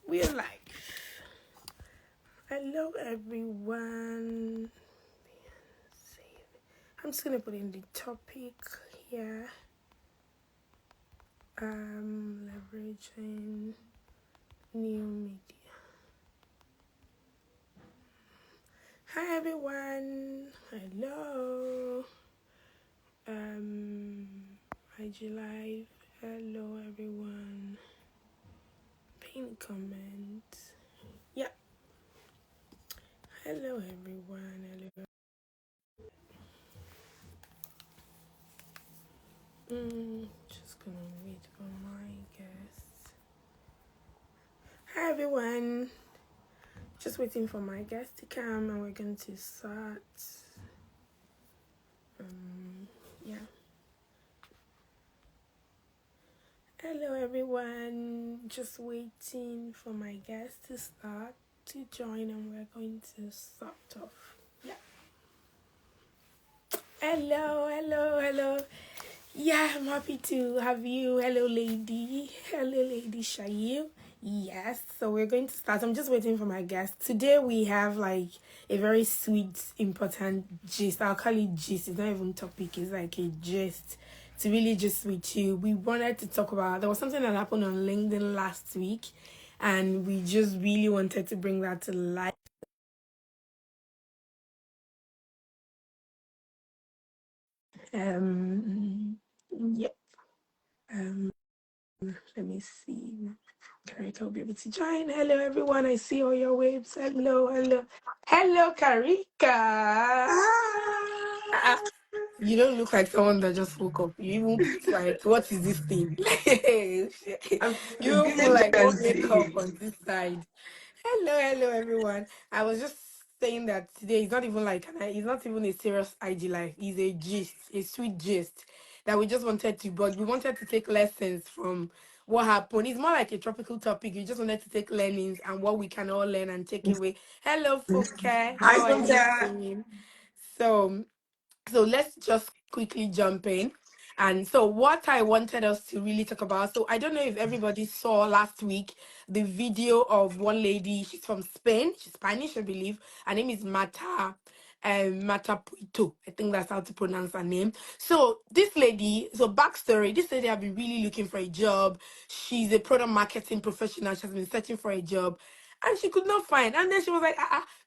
We're live. Hello, everyone. I'm just gonna put in the topic here. Leveraging new media. Hi, everyone. Hello. IG Live. Hello, everyone. Pin comment. Yeah. Hello, everyone. Hello. Just gonna wait for my guests. Hi, everyone. Just waiting for my guest to come, and we're going to start. Yeah. Hello, everyone. Just waiting for my guest to start to join, and we're going to start off. Yeah. Hello. Yeah, I'm happy to have you. Hello, lady. Hello, lady Shayu. Yes, so we're going to start. I'm just waiting for my guest. Today we have like a very sweet, important gist. I'll call it gist. It's not even topic. It's like a gist to really just with you. We wanted to talk about, there was something that happened on LinkedIn last week, and we just really wanted to bring that to life. Yep. Let me see. Karika will be able to join. Hello, everyone. I see all your waves. Hello, Karika. Ah, you don't look like someone that just woke up. You even put like, what is this thing? I'm You even put giving like Gen more makeup Z. on this side. Hello, everyone. I was just saying that today is not even like it's not even a serious IG life. It's a gist, a sweet gist that we just wanted to, but we wanted to take lessons from what happened. It's more like a tropical topic. We just wanted to take learnings and what we can all learn and take away. Hello, Fuke. Hi, How are you Funke. doing? So so let's just quickly jump in. And so, what I wanted us to really talk about. So, I don't know if everybody saw last week the video of one lady. She's from Spain. She's Spanish, I believe. Her name is Mata Puito. I think that's how to pronounce her name. So, this lady, so backstory, this lady have been really looking for a job. She's a product marketing professional. She has been searching for a job and she could not find. And then she was like,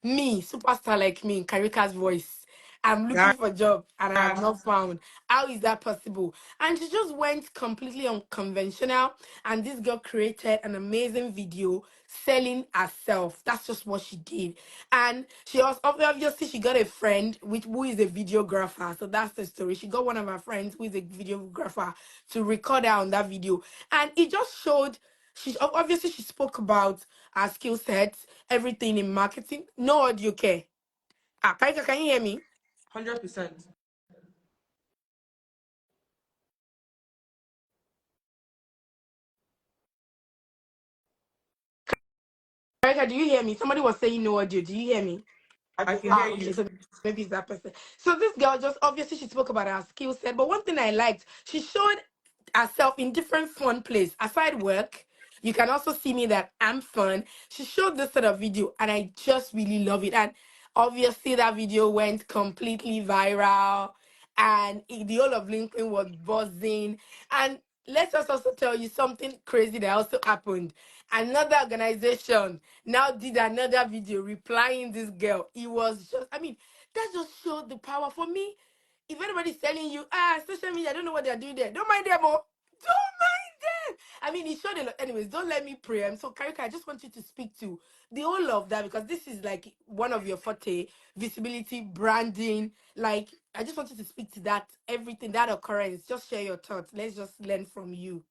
me, superstar like me, in Karika's voice. I'm Yeah. looking for a job and I have not found. How is that possible? And she just went completely unconventional. And this girl created an amazing video selling herself. That's just what she did. And she also obviously she got a friend who is a videographer. So that's the story. She got one of her friends who is a videographer to record her on that video. And it just showed obviously she spoke about her skill sets, everything in marketing. No audio care. Can you hear me? 100%. Erica, do you hear me? Somebody was saying no audio. Do you hear me? I can hear Okay, you. so maybe it's that person. So this girl just obviously she spoke about her skill set, but one thing I liked, she showed herself in different fun places. Aside work, you can also see me that I'm fun. She showed this sort of video, and I just really love it. And obviously, that video went completely viral, and the whole of LinkedIn was buzzing. And let's just also tell you something crazy that also happened. Another organization now did another video replying this girl. It was just, I mean, that just showed the power for me. If anybody's telling you, social media, I don't know what they're doing there, don't mind them, oh. Don't mind them. I mean, it showed a lot. Anyways, don't let me pray. So, Karika, I just want you to speak to the whole of that because this is like one of your forte, visibility, branding. Like, I just want you to speak to that, everything, that occurrence. Just share your thoughts. Let's just learn from you.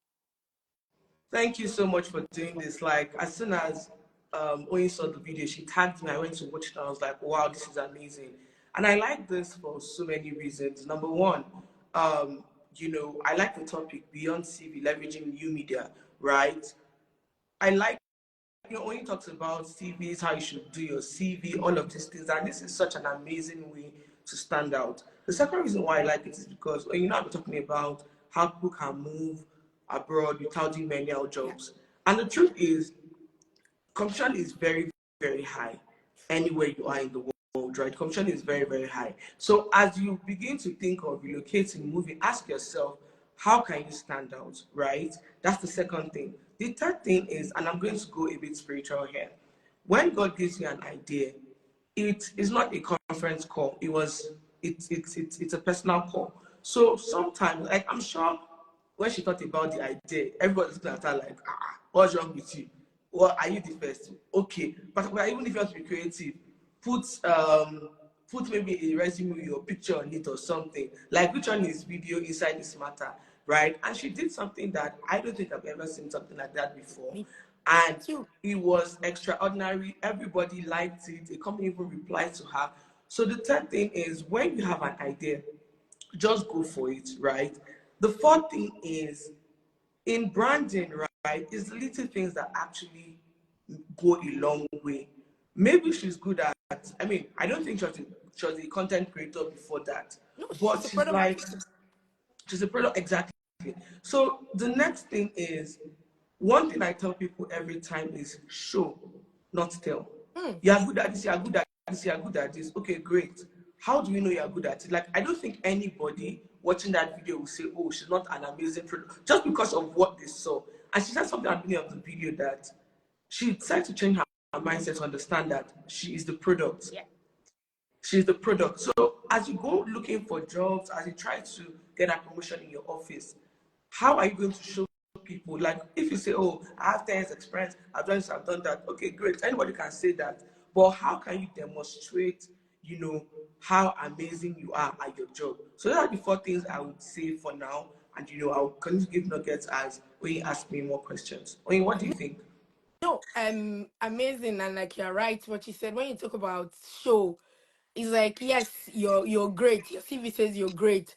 Thank you so much for doing this. Like, as soon as Oyin saw the video, she tagged me. I went to watch it and I was like, wow, this is amazing. And I like this for so many reasons. Number one, I like the topic beyond CV, leveraging new media, right? I like only talks about CVs, how you should do your CV, all of these things, and this is such an amazing way to stand out. The second reason why I like it is because when you know I'm talking about how people can move abroad without doing manual Yeah. jobs. And the truth is, competition is very, very high anywhere you are in the world, right? Competition is very, very high. So as you begin to think of relocating, moving, ask yourself, how can you stand out, right? That's the second thing. The third thing is, and I'm going to go a bit spiritual here. When God gives you an idea, it is not a conference call. It's a personal call. So sometimes, like I'm sure when she thought about the idea, everybody's looking at her like, what's wrong with you? Well, are you the first? Okay. But even if you want to be creative, put put maybe a resume, your picture on it or something. Like which one is video inside this matter, right? And she did something that I don't think I've ever seen something like that before. Me And too. it was extraordinary. Everybody liked it. A company even replied to her. So the third thing is when you have an idea, just go for it, right? The fourth thing is in branding, right? Is the little things that actually go a long way. Maybe she's good at, I mean, I don't think she was a content creator before that, No, but she's a she's product like, marketer. she's a product, exactly. So the next thing is, one thing I tell people every time is show, not tell. Mm. You're good at this, you're good at this, you're good at this. Okay, great. How do we know you're good at it? Like, I don't think anybody watching that video will say, oh, she's not an amazing product, just because of what they saw. And she said something at the beginning of the video that she decided to change her mindset to understand that she is the product. Yeah. She's the product. So as you go looking for jobs, as you try to get a promotion in your office, how are you going to show people? Like if you say, oh, I have 10 years experience, I've done this, I've done that. Okay, great. Anybody can say that. But how can you demonstrate, how amazing you are at your job? So those are the four things I would say for now. And I'll continue to give nuggets as when you ask me more questions. I mean, what do you think? No, amazing, and like you're right, what you said when you talk about show, it's like yes, you're great. Your CV says you're great.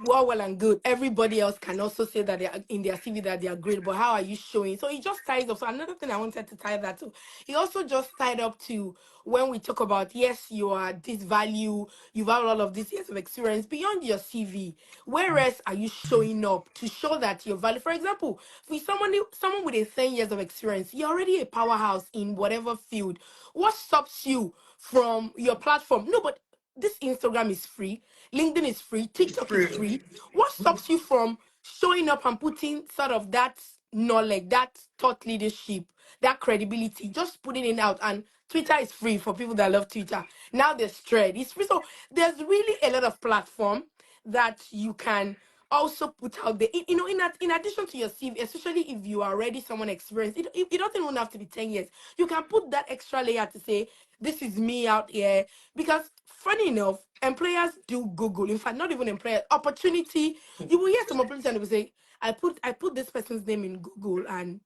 Well and good. Everybody else can also say that they are in their CV that they are great, but how are you showing? So it just ties up. So another thing I wanted to tie that to, it also just tied up to when we talk about yes, you are this value, you've had all of these years of experience beyond your CV. Where else are you showing up to show that you're value? For example, with someone with a 10 years of experience, you're already a powerhouse in whatever field. What stops you from your platform? No, but this Instagram is free, LinkedIn is free, It's TikTok is free. free. What stops you from showing up and putting sort of that knowledge, that thought leadership, that credibility, just putting it out? And Twitter is free for people that love Twitter. Now there's Thread, it's free. So there's really a lot of platform that you can also put out there. In addition to your CV, especially if you are already someone experienced, it doesn't even have to be 10 years. You can put that extra layer to say, this is me out here. Because funny enough, employers do Google. In fact, not even employers, opportunity. You will hear some opportunity and they will say, I put this person's name in Google and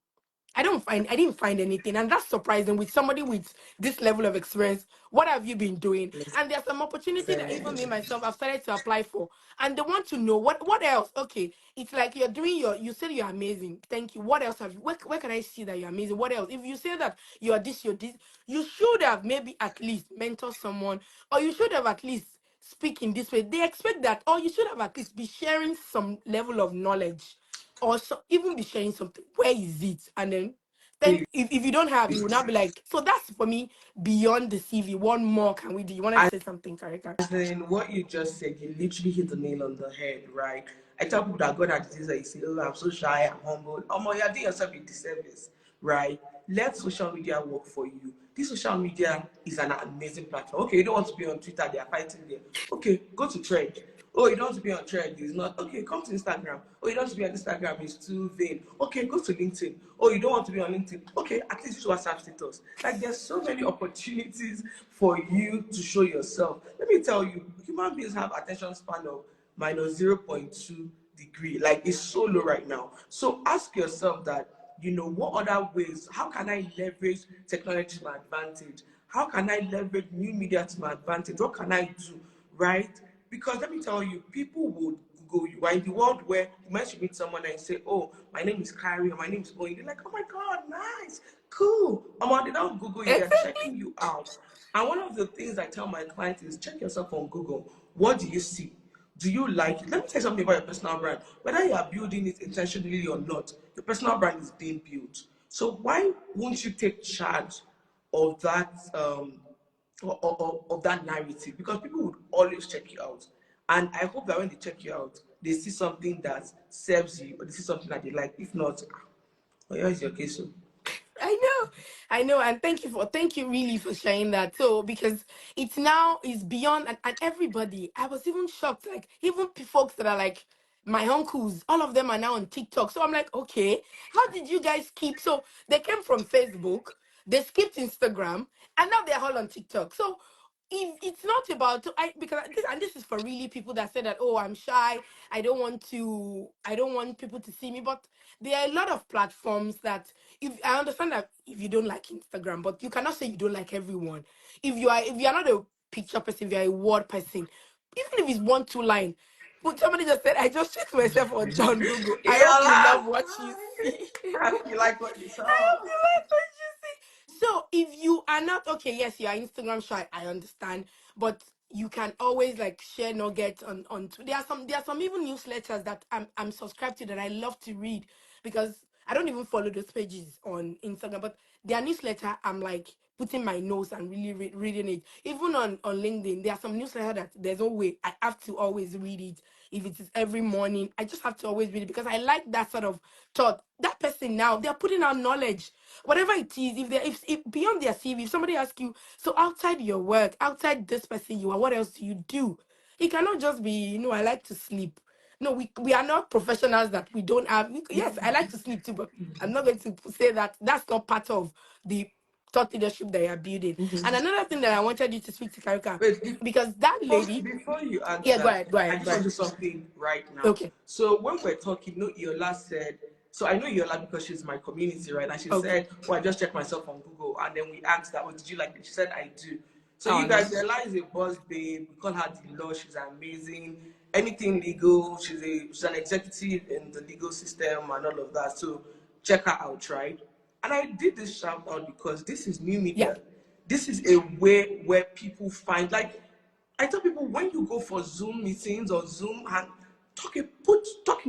I didn't find anything. And that's surprising with somebody with this level of experience. What have you been doing? And there's some opportunity that even me myself I've started to apply for. And they want to know what else? Okay. It's like you said you're amazing. Thank you. What else have you where can I see that you're amazing? What else? If you say that you're this, you should have maybe at least mentor someone, or you should have at least speak in this way. They expect that, or you should have at least be sharing some level of knowledge, or so, even be sharing something. Where is it? And then Please. if you don't have, you will not be like. So that's for me beyond the CV. One more can we do? You wanted to say something, Karika? As in what you just said, you literally hit the nail on the head, right? I tell people that God has disease that you say, oh, I'm so shy, I'm humble. You're doing yourself a disservice, right? Let social media work for you. This social media is an amazing platform. Okay, you don't want to be on Twitter, they are fighting there. Okay, go to Thread. Oh, you don't want to be on Thread, it's not okay. Come to Instagram. Oh, you don't want to be on Instagram, it's too vain. Okay, go to LinkedIn. Oh, you don't want to be on LinkedIn. Okay, at least use WhatsApp status. Like there's so many opportunities for you to show yourself. Let me tell you, human beings have attention span of minus 0.2 degree. Like it's so low right now. So ask yourself that, what other ways, how can I leverage technology to my advantage? How can I leverage new media to my advantage? What can I do, right? Because let me tell you, people will Google you. We're in the world where you might meet someone and say, oh, my name is Kyrie or my name is Owen. They're like, oh my God, nice, cool. They don't Google you, they're Exactly. checking you out. And one of the things I tell my clients is check yourself on Google. What do you see? Do you like it? Let me tell you something about your personal brand. Whether you are building it intentionally or not, your personal brand is being built. So why won't you take charge of that of that narrative? Because people would always check you out, and I hope that when they check you out, they see something that serves you, or they see something that they like. If not, oh, yeah, is your case. So. I know, and thank you really for sharing that. So because it's now is beyond and everybody. I was even shocked, like even folks that are like my uncles, all of them are now on TikTok. So I'm like, okay, how did you guys keep? So they came from Facebook, they skipped Instagram, and now they're all on TikTok. So if it's not about because this and this is for really people that say that, oh, I'm shy, I don't want people to see me, but there are a lot of platforms that, if I understand that if you don't like Instagram, but you cannot say you don't like everyone. If you are not a picture person, if you are a word person, even if it's one two line. But somebody just said, I just checked myself on Google. I Yeah, hope you laugh. love what you see. I hope you like what you I saw. hope you like what you see. So if you are not okay, yes, you are Instagram shy. I understand, but you can always like share nuggets on. There are some even newsletters that I'm subscribed to that I love to read because I don't even follow those pages on Instagram, but their newsletter I'm like putting my nose and really reading it. Even on LinkedIn, there are some newsletter that there's no way I have to always read it. If it is every morning, I just have to always read it because I like that sort of thought. That person now, they're putting out knowledge, whatever it is. If beyond their CV, if somebody asks you, so outside your work, outside this person you are, what else do you do? It cannot just be, I like to sleep. No, we are not professionals that we don't have. Yes, I like to sleep too, but I'm not going to say that that's not part of the thought leadership that you're building. And another thing that I wanted you to speak to Karika, Wait, because that lady, before you answer yeah, go that, ahead, go I ahead, go just want ahead. to do something right now. Okay, So when we're talking, Iola said, so I know Iola because she's my community, right? And she okay. said, well, I just checked myself on Google. And then we asked that, did you like it? She said, I do. So Oh, you guys, nice. Iola is a boss babe. We call her the law. She's amazing. Anything legal. She's an executive in the legal system and all of that. So check her out, right? And I did this shout out because this is new Yeah, media. This is a way where people find, like, I tell people, when you go for Zoom meetings or Zoom and talk in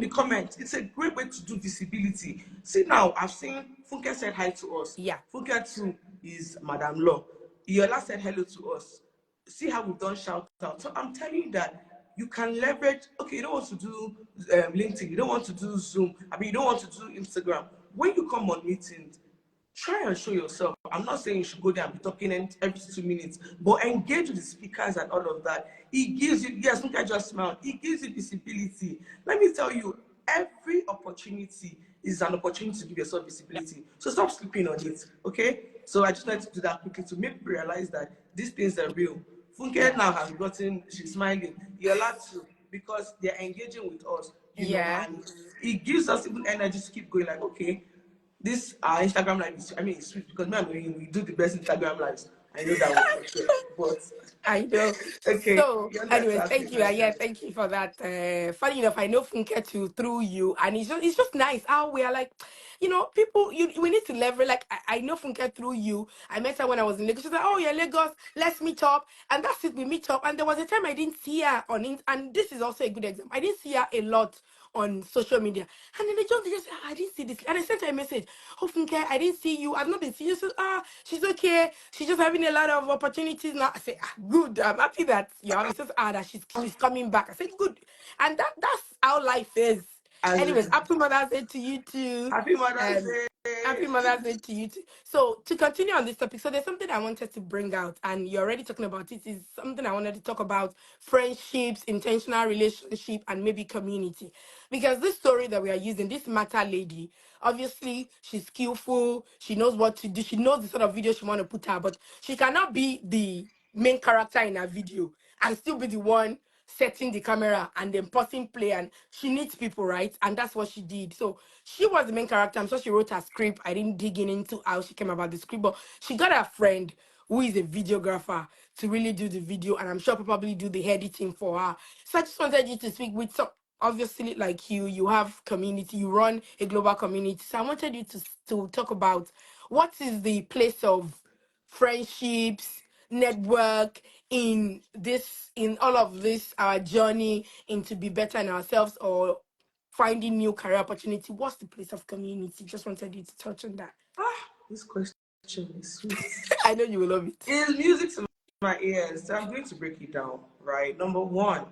the comments. It's a great way to do visibility. See now, I've seen Funke said hi to us. yeah, Funke too is Madam Law. Iola said hello to us. See how we've done shout out. So I'm telling you that you can leverage. Okay, you don't want to do LinkedIn, you don't want to do Zoom. I mean, you don't want to do Instagram. When you come on meetings, try and show yourself. I'm not saying you should go there and be talking every 2 minutes, but engage with the speakers and all of that. It gives you, yes, look, I just smiled. It gives you visibility. Let me tell you, every opportunity is an opportunity to give yourself yeah, visibility. So stop sleeping on it, okay? So I just wanted to do that quickly to make people realize that these things are real. Funke yeah, now has gotten, she's smiling. You're allowed to, because they're engaging with us, yeah. and it gives us even energy to keep going, like, okay, this our Instagram live is, I mean, it's sweet because me and we do the best Instagram lives. I know that one for sure. But I know. okay, So, you wanted to anyways, ask me a thank you. Yeah, question. thank you for that. Funny enough, I know Funke too through you, and it's just nice how we are like, people. We need to leverage. Like I know Funke through you. I met her when I was in Lagos. She's like, oh yeah, Lagos, let's meet up, and that's it. We meet up, and there was a time I didn't see her and this is also a good example. I didn't see her a lot on social media. And then they just I didn't see this. And I sent her a message. Oh, Funke, I didn't see you. I've not been seeing you. She said, she's okay. She's just having a lot of opportunities now. I said, good. I'm happy that you have. It says, that she's coming back. I said, good. And that's how life is. As Anyways, in, happy Mother's Day to you too. happy Mother's Um, Day. Happy Mother's Day to you too. So to continue on this topic, so there's something I wanted to bring out, and you're already talking about it. Is something I wanted to talk about: friendships, intentional relationship, and maybe community. Because this story that we are using, this matter lady, obviously she's skillful. She knows what to do. She knows the sort of video she want to put out, but she cannot be the main character in her video and still be the one setting the camera and then pressing play, and she needs people, right? And that's what she did. So she was the main character. I'm sure she wrote her script. I didn't dig into how she came about the script, but she got a friend who is a videographer to really do the video, and I'm sure probably do the editing for her. So I just wanted you to speak with some, obviously, like you have community, you run a global community. So I wanted you to talk about what is the place of friendships, network in all of this our journey into be better in ourselves or finding new career opportunity. What's the place of community? Just wanted you to touch on that. This question is sweet. I know you will love it. Is music to my ears. So I'm going to break it down, right? Number one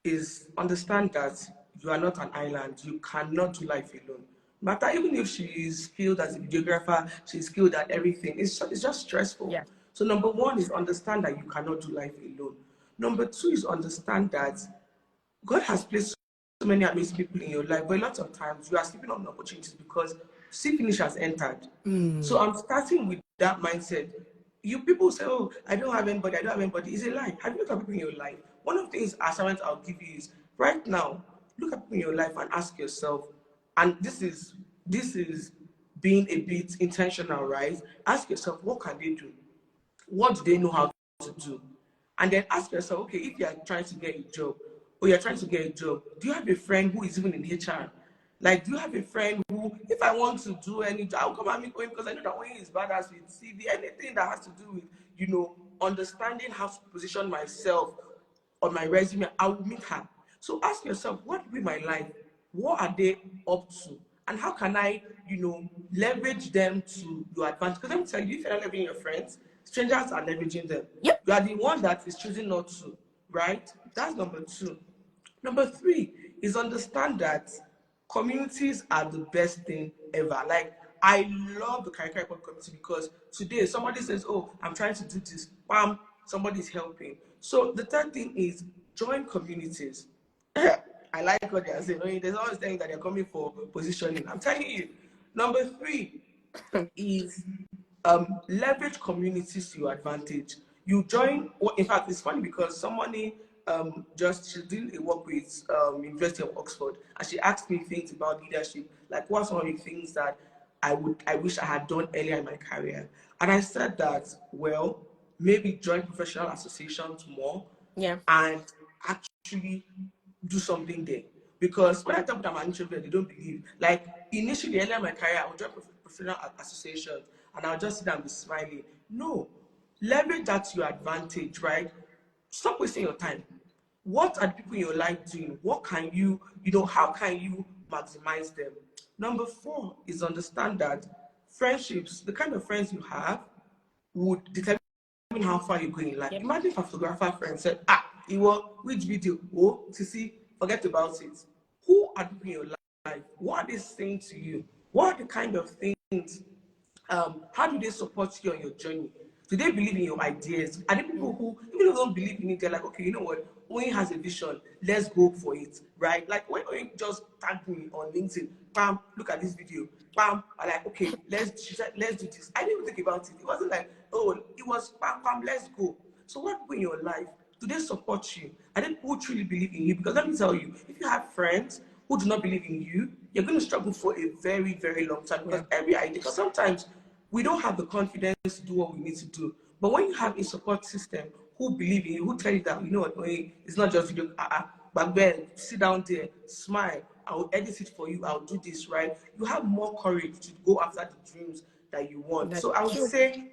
is understand that you are not an island. You cannot do life alone. Matter even if she is skilled as a videographer, she's skilled at everything. It's just stressful. Yeah. So number one is understand that you cannot do life alone. Number two is understand that God has placed so many amazing people in your life, but a lot of times you are sleeping on opportunities because see finish has entered. So I'm starting with that mindset. You people say, "Oh, I don't have anybody. I don't have anybody." It's a lie. Have you looked at people in your life? One of the things assignments I'll give you is right now. Look at people in your life and ask yourself. And this is being a bit intentional, right? Ask yourself, what can they do? What do they know how to do? And then ask yourself, okay, if you are trying to get a job or you're trying to get a job, do you have a friend who is even in HR? Like, do you have a friend who, if I want to do any job, I'll come and meet him because I know that when he's badass with CV, anything that has to do with, understanding how to position myself on my resume, I will meet her. So ask yourself, what will be my life? What are they up to? And how can I, leverage them to your advantage? Because let me tell you, if you're not leveraging your friends, strangers are leveraging them. Yep. You are the one that is choosing not to, right? That's number two. Number three is understand that communities are the best thing ever. Like, I love the Caricari community because today somebody says, "Oh, I'm trying to do this." Bam, somebody's helping. So the third thing is join communities. I like what they're saying. There's always things that they're coming for positioning. I'm telling you. Number three is leverage communities to your advantage. You join, in fact, it's funny because somebody she's doing a work with University of Oxford, and she asked me things about leadership, like what are some of the things that I wish I had done earlier in my career. And I said that, well, maybe join professional associations more Yeah. and actually do something there. Because when I talk about my introvert, they don't believe. Like initially, earlier in my career, I would join professional associations and I'll just sit there and be smiling. No, leverage that to your advantage, right? Stop wasting your time. What are the people in your life doing? What can you, how can you maximize them? Number four is understand that friendships, the kind of friends you have, would determine how far you're going in life. Yep. Imagine if a photographer friend said, which video? Oh, Sisi, forget about it. Who are people in your life? What are they saying to you? What are the kind of things? How do they support you on your journey? Do they believe in your ideas? Are there people who, even if they don't believe in it, they're like, okay, you know what? Owen has a vision. Let's go for it, right? Like when Owen just tagged me on LinkedIn, bam, look at this video, bam. I'm like, okay, she said, let's do this. I didn't even think about it. It wasn't like, oh, it was bam, bam, let's go. So what people in your life, do they support you? Are there people who truly believe in you? Because let me tell you, if you have friends who do not believe in you, you're going to struggle for a very, very long time because every idea, because sometimes we don't have the confidence to do what we need to do. But when you have a support system who believe in you, who tell you that, you know what, it's not just video, but then sit down there, smile, I'll edit it for you, I'll do this, right? You have more courage to go after the dreams that you want. That's So I would true. say,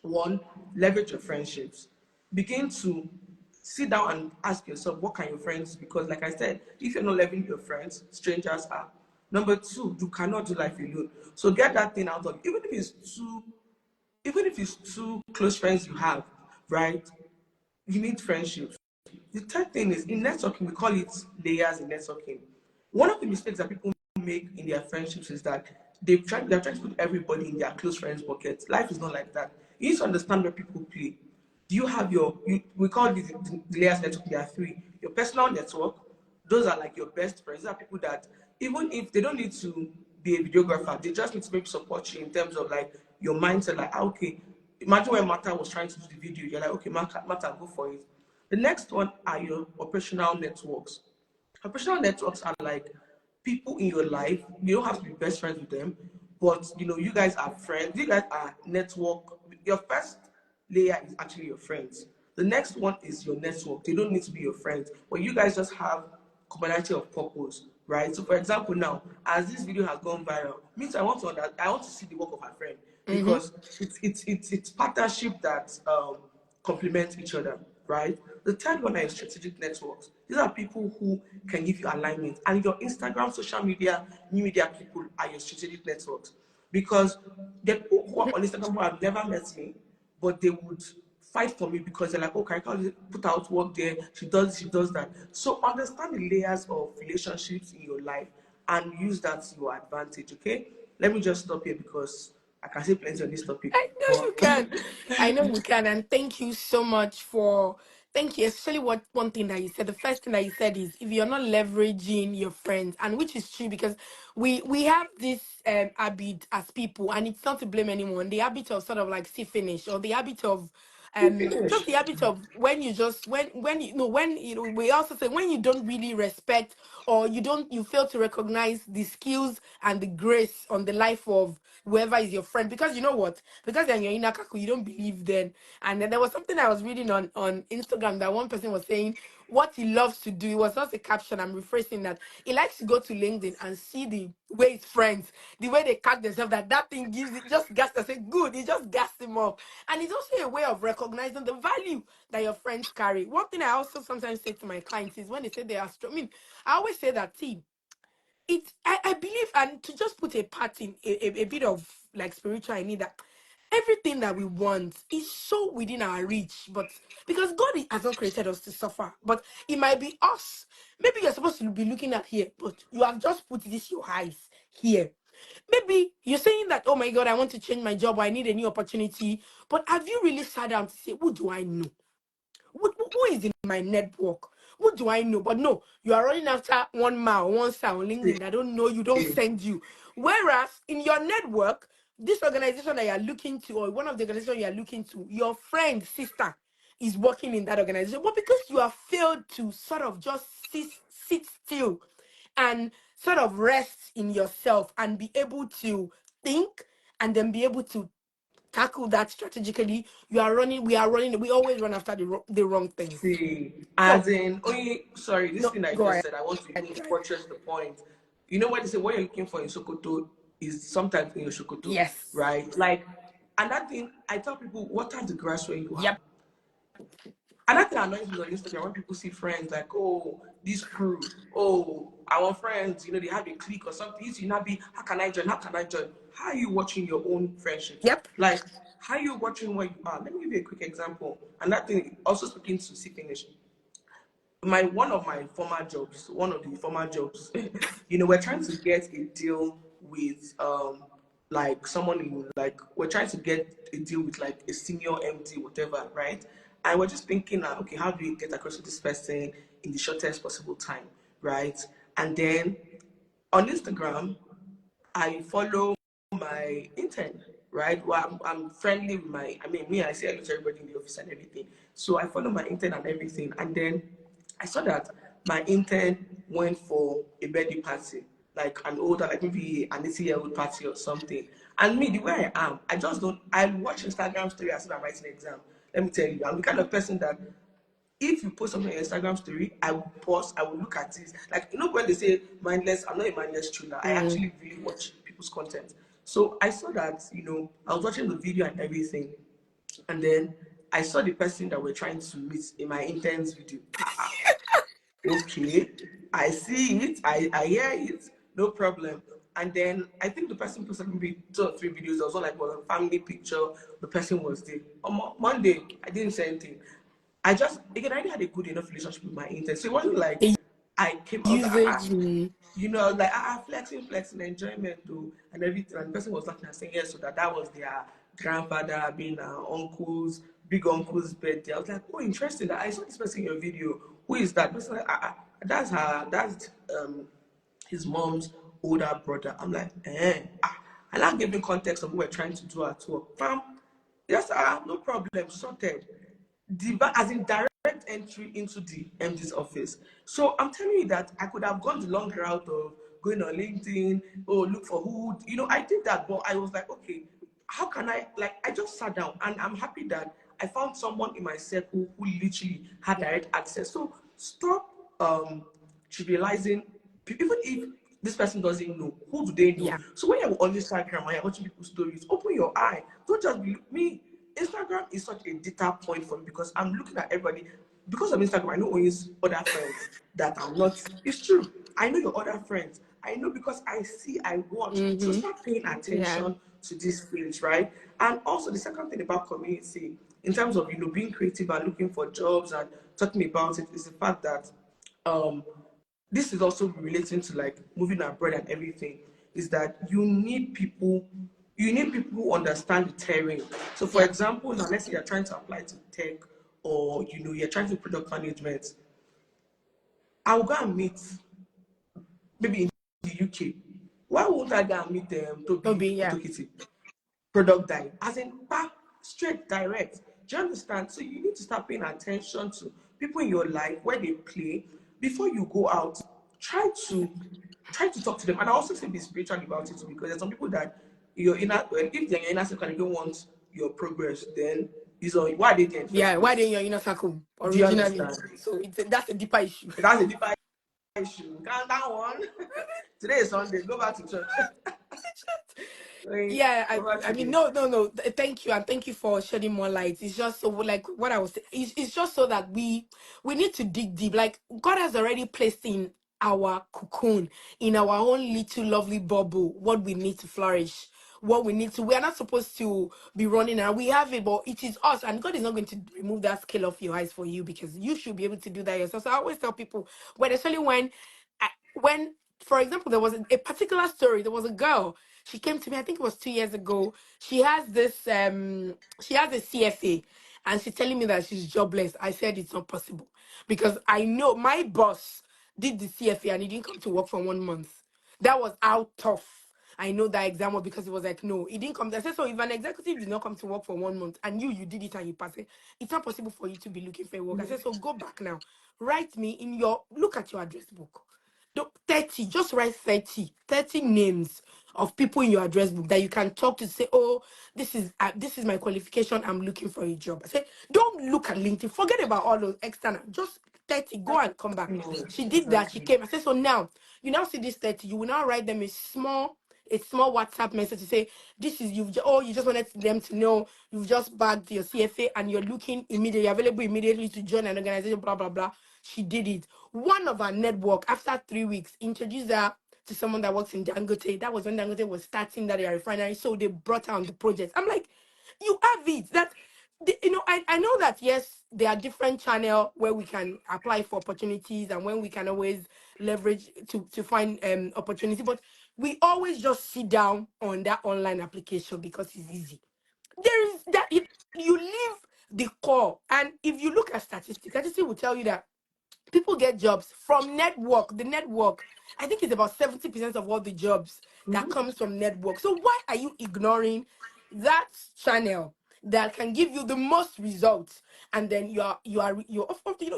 one, leverage your friendships. Begin to sit down and ask yourself, what can your friends, because like I said, if you're not leveraging your friends, strangers are. Number two, you cannot do life alone. So get that thing out of you. Even if it's two close friends you have, right? You need friendships. The third thing is in networking, we call it layers in networking. One of the mistakes that people make in their friendships is that they're trying to put everybody in their close friends bucket. Life is not like that. You need to understand where people play. Do you have we call the layers network, there are three. Your personal network, those are like your best friends. These are people that even if they don't need to be a videographer, they just need to maybe support you in terms of like your mindset, like okay, imagine when Martha was trying to do the video, you're like, okay, Martha, go for it. The next one are your operational networks. Operational networks are like people in your life. You don't have to be best friends with them, but you guys are friends. You guys are network. Your first layer is actually your friends. The next one is your network. They don't need to be your friends, but you guys just have commonality of purpose, right? So, for example, now as this video has gone viral, means I want to see the work of her friend because it's partnership that complement each other, right? The third one is strategic networks. These are people who can give you alignment, and your Instagram, social media, new media people are your strategic networks because the people who are on Instagram who have never met me, but they would fight for me because they're like, oh, can I put out work there? She does that. So understand the layers of relationships in your life and use that to your advantage. Okay, let me just stop here because I can say plenty on this topic. I know you But can. I know you can. And thank you so much for thank you. Especially what one thing that you said. The first thing that you said is if you're not leveraging your friends, and which is true because we have this habit as people, and it's not to blame anyone, the habit of sort of like see finish or the habit of you finish. just the habit of when you just when you know when you know we also say when you don't really respect or you fail to recognize the skills and the grace on the life of whoever is your friend, because you know what, because then you're in Akaku, you don't believe then. And then there was something I was reading on Instagram that one person was saying what he loves to do. It was not a caption, I'm rephrasing that. He likes to go to LinkedIn and see the way his friends, the way they catch themselves, that thing gives it just gas to say good, it just gas him up. And it's also a way of recognizing the value that your friends carry. One thing I also sometimes say to my clients is when they say they are strong, I mean, I always say that, see, I believe, and to just put a part in a bit of like spiritual, I need that everything that we want is so within our reach, but because God has not created us to suffer, but it might be us. Maybe you're supposed to be looking at here, but you have just put this your eyes here. Maybe you're saying that, oh my God, I want to change my job, or I need a new opportunity, but have you really sat down to say, who do I know? Who is in my network? Who do I know? But no, you are running after one mile, one sound on LinkedIn. I don't know you, don't send you. Whereas in your network, this organization that you are looking to, or one of the organizations you are looking to, your friend, sister, is working in that organization. But because you have failed to sort of just sit still and sort of rest in yourself and be able to think and then be able to tackle that strategically, we always run after the wrong things. See, So as in, only sorry, this no, thing I go just ahead. said, I want to even Go ahead. buttress the point. You know what they say, what you're looking for in Sokoto is sometimes in your Sokoto, Yes. right? Like, and that thing, I tell people, water the grass where you are. Yep. Another thing annoys me on Instagram when people see friends like, oh, this crew, oh, our friends, they have a clique or something. You not be, how can I join? How can I join? How are you watching your own friendships? Yep. Like, how are you watching where you are? Let me give you a quick example. And that thing also speaking to see finish. One of my former jobs, one of the former jobs, we're trying to get a deal with like someone in like we're trying to get a deal with like a senior MD, whatever, right? And we're just thinking, okay, how do we get across to this person in the shortest possible time, right? And then on Instagram, I follow my intern, right? Well, I'm friendly with me, I say hello to everybody in the office and everything. So I follow my intern and everything. And then I saw that my intern went for a birthday party, like an older, like maybe an 80-year-old party or something. And me, the way I am, I watch Instagram story as if I'm writing an exam. Let me tell you, I'm the kind of person that if you post something on your Instagram story, I will pause, I will look at it. Like, when they say mindless, I'm not a mindless chiller. I Mm. actually really watch people's content. So I saw that, I was watching the video and everything. And then I saw the person that we're trying to meet in my intense video. Okay, I see it, I hear it, no problem. And then I think the person posted maybe 2 or 3 videos. There was one like was a family picture. The person was there. On Monday, I didn't say anything. I already had a good enough relationship with my intern. So it wasn't like The I was like, usage. I was like, flexing, enjoyment, though, and everything. And the person was laughing and saying, yes, so that was their grandfather, being uncle's, big uncle's birthday. I was like, oh, interesting. That I saw this person in your video. Who is that? The person like, that's his mom's older brother. I'm like, eh. And I gave him context of what we're trying to do at work. Fam, yes, no problem, sorted. As in direct entry into the MD's office. So I'm telling you that I could have gone the long route of going on LinkedIn, look for who, I did that, but I was like, okay, how can I just sat down and I'm happy that I found someone in my circle who literally had direct access. So stop trivializing, even if this person doesn't know, who do they know? Yeah. So when you're on Instagram and you're watching people's stories, open your eye. Don't just be me. Instagram is such a data point for me because I'm looking at everybody. Because of Instagram, I know always other friends that are not. It's true. I know your other friends. I know because I see, I watch. So Mm-hmm. start paying Yeah. attention to these things, right? And also the second thing about community, in terms of being creative and looking for jobs and talking about it, is the fact that um this is also relating to like moving abroad and everything, is that you need people who understand the terrain. So for Yeah. example, now let's say you're trying to apply to tech, or you're trying to do product management. I'll go and meet maybe in the UK. Why won't I go and meet Toby, Toby yeah. Otokiti, product guy? As in back straight direct. Do you understand? So you need to start paying attention to people in your life, where they play, before you go out. Try to talk to them. And I also say be spiritual about it, because there's some people that your inner, well, if they're your inner circle and they don't want your progress, then is on why are they there in the first Yeah. Why place? didn't your inner circle Do you originally? understand? So that's a deeper issue. That's a deeper issue. Calm down one. Today is Sunday. Go back to church. Like, Yeah, go back I to mean, the. no. Thank you, and thank you for shedding more light. It's just so like what I was saying. It's just so that we need to dig deep. Like God has already placed in our cocoon, in our own little lovely bubble, what we need to flourish, what we need to. We are not supposed to be running around. We have it, but it is us, and God is not going to remove that scale off your eyes for you, because you should be able to do that yourself. So I always tell people, when especially when, for example, there was a particular story. There was a girl. She came to me, I think it was 2 years ago. She has a CFA, and she's telling me that she's jobless. I said it's not possible, because I know my boss did the CFA and he didn't come to work for 1 month. That was how tough. I know that exam was, because it was like, no, it didn't come. I said, so if an executive did not come to work for 1 month and you did it and you passed it, it's not possible for you to be looking for a work. I said, so go back now. Write me in look at your address book. 30, just write 30 names of people in your address book that you can talk to, say, oh, this is my qualification, I'm looking for a job. I say, don't look at LinkedIn, forget about all those external, just 30, go and come back. No, She did that, she exactly. came. I said, so now you now see this 30, you will now write them a small WhatsApp message to say, this is you just wanted them to know you've just bagged your CFA and you're looking immediately, you're available immediately to join an organization, blah blah blah. She did it. One of our network, after 3 weeks, introduced her to someone that works in Dangote. That was when Dangote was starting that refinery, so they brought her on the project. I'm like, you have it. I know that yes, there are different channels where we can apply for opportunities and when we can always leverage to find opportunity, but we always just sit down on that online application because it's easy. There is that you leave the core, and if you look at statistics will tell you that people get jobs from network. The network, I think, it's about 70% of all the jobs that Mhm. comes from network. So why are you ignoring that channel that can give you the most results? And then you're of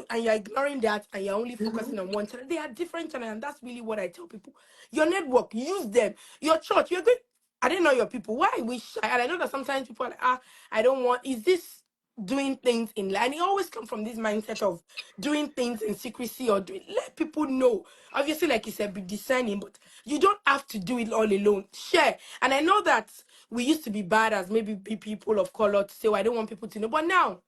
and you're ignoring that, and you're only Mhm. focusing on one channel. They are different channels, and that's really what I tell people. Your network, use them. Your church, you're good. I didn't know your people. Why are we shy? And I know that sometimes people are like, I don't want. Is this doing things in line? And it always comes from this mindset of doing things in secrecy, or let people know. Obviously, like you said, be discerning, but you don't have to do it all alone. Share. And I know that we used to be bad as maybe be people of color to say, well, I don't want people to know. But now,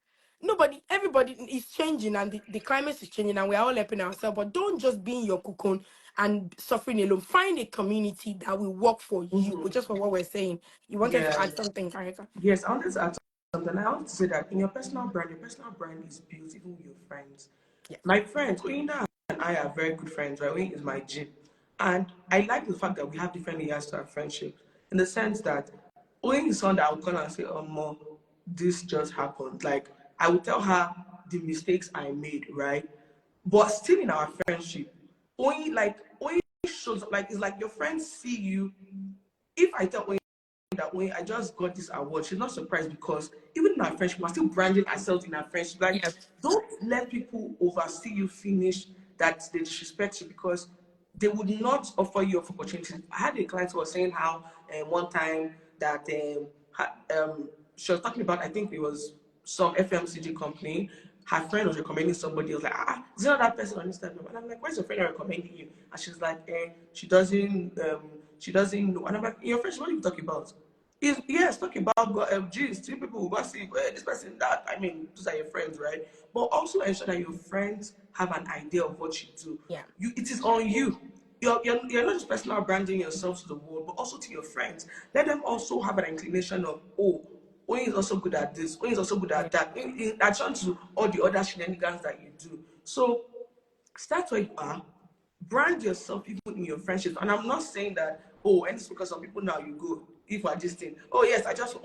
everybody is changing, and the climate is changing, and we're all helping ourselves. But don't just be in your cocoon and suffering alone. Find a community that will work for you, Mhm. but just for what we're saying. You wanted to Yeah. add something, Karika? Yes, I wanted to add something. I want to say that in your personal brand is built even with your friends. Yes. My friends, Oyinda and I are very good friends, right? Oyin is my gym. And I like the fact that we have different layers to our friendship, in the sense that Oyin is someone that I would call and say, oh, Mo, this just happened. Like, I would tell her the mistakes I made, right? But still in our friendship, Oyin shows up, like, it's like your friends see you. If I tell Oyin that way, I just got this award, she's not surprised, because even in our friendship, we're still branding ourselves in our friendship. Like, Yes. don't let people oversee you finish, that they disrespect you, because they would not offer you opportunities. I had a client who was saying how one time that she was talking about, I think it was some FMCG company. Her friend was recommending somebody. I was like, is there that person on Instagram? And I'm like, where's your friend recommending you? And she's like, she doesn't know. And I'm like, your friend, what are you talking about? Yes, talk about geez, two people will go see this person, that. I mean, those are your friends, right? But also ensure that your friends have an idea of what you do. Yeah. It is on you. you're not just personal branding yourself to the world, but also to your friends. Let them also have an inclination of, oh, Oyin is also good at this, Oyin is also good Yeah. at that, in addition to all the other shenanigans that you do. So start where you are, brand yourself even in your friendships. And I'm not saying that, oh, and it's because some people now you go, if I this thing, oh yes, I just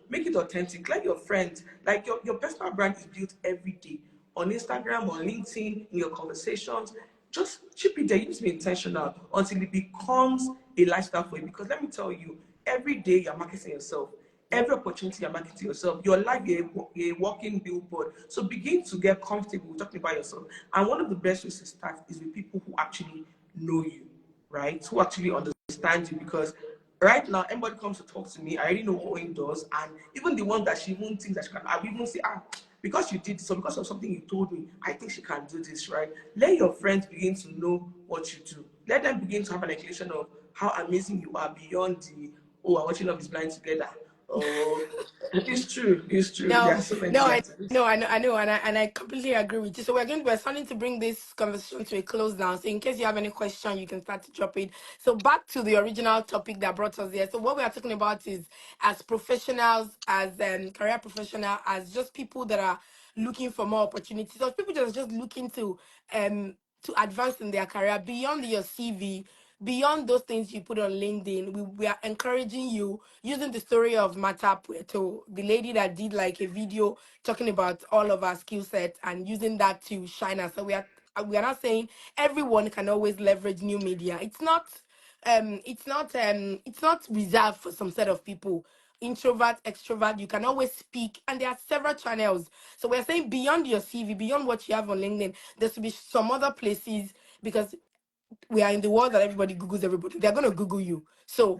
make it authentic. Let your friends, like your personal brand is built every day on Instagram, on LinkedIn, in your conversations. Just chip it there. You need to be intentional until it becomes a lifestyle for you. Because let me tell you, every day you're marketing yourself. Every opportunity you're marketing yourself, your life, you're a walking billboard. So begin to get comfortable talking about yourself. And one of the best ways to start is with people who actually know you, right? Who actually understand you. Because right now, anybody comes to talk to me, I already know what Owen does. And even the one that she won't think that she can, I will even say, because you did this or because of something you told me, I think she can do this, right? Let your friends begin to know what you do. Let them begin to have an inclination of how amazing you are beyond the, oh, I want you to Love Is Blind together. Oh, it's true. It's true. There No, are so many no, I activities. no, I know, and I completely agree with you. So we're starting to bring this conversation to a close now. So in case you have any question, you can start to drop it. So back to the original topic that brought us here. So what we are talking about is as professionals, as career professional, as just people that are looking for more opportunities, or people that are just looking to advance in their career beyond your CV, beyond those things you put on LinkedIn. We are encouraging you using the story of Mata Puerto, the lady that did like a video talking about all of our skill sets and using that to shine us. So we are not saying everyone can always leverage new media. It's not reserved for some set of people. Introvert, extrovert, you can always speak, and there are several channels. So we're saying beyond your CV, beyond what you have on LinkedIn, there should be some other places, because we are in the world that everybody Googles everybody. They're gonna Google you. So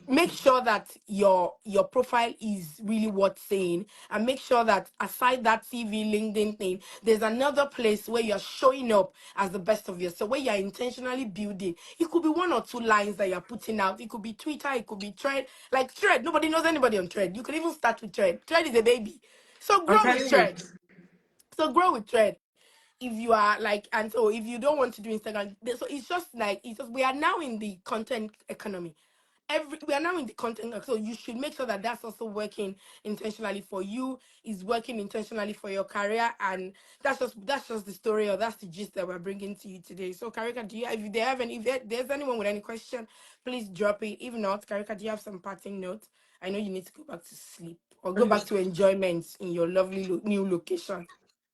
make sure that your profile is really worth saying, and make sure that aside that CV, LinkedIn thing, there's another place where you're showing up as the best of yourself, where you're intentionally building. It could be one or two lines that you're putting out. It could be Twitter, it could be Thread. Like Thread, nobody knows anybody on Thread. You can even start with Thread. Thread is a baby. So I'm grow with telling you. Thread. So grow with Thread. If you are like, and so if you don't want to do Instagram, so it's just we are now in the content economy. We are now in the content, so you should make sure that that's also working intentionally for you, is working intentionally for your career. And that's just the story, or that's the gist that we're bringing to you today. So Karika, do you, if there's anyone with any question, please drop it. If not, Karika, do you have some parting notes? I know you need to go back to sleep or go Okay. back to enjoyment in your lovely new location.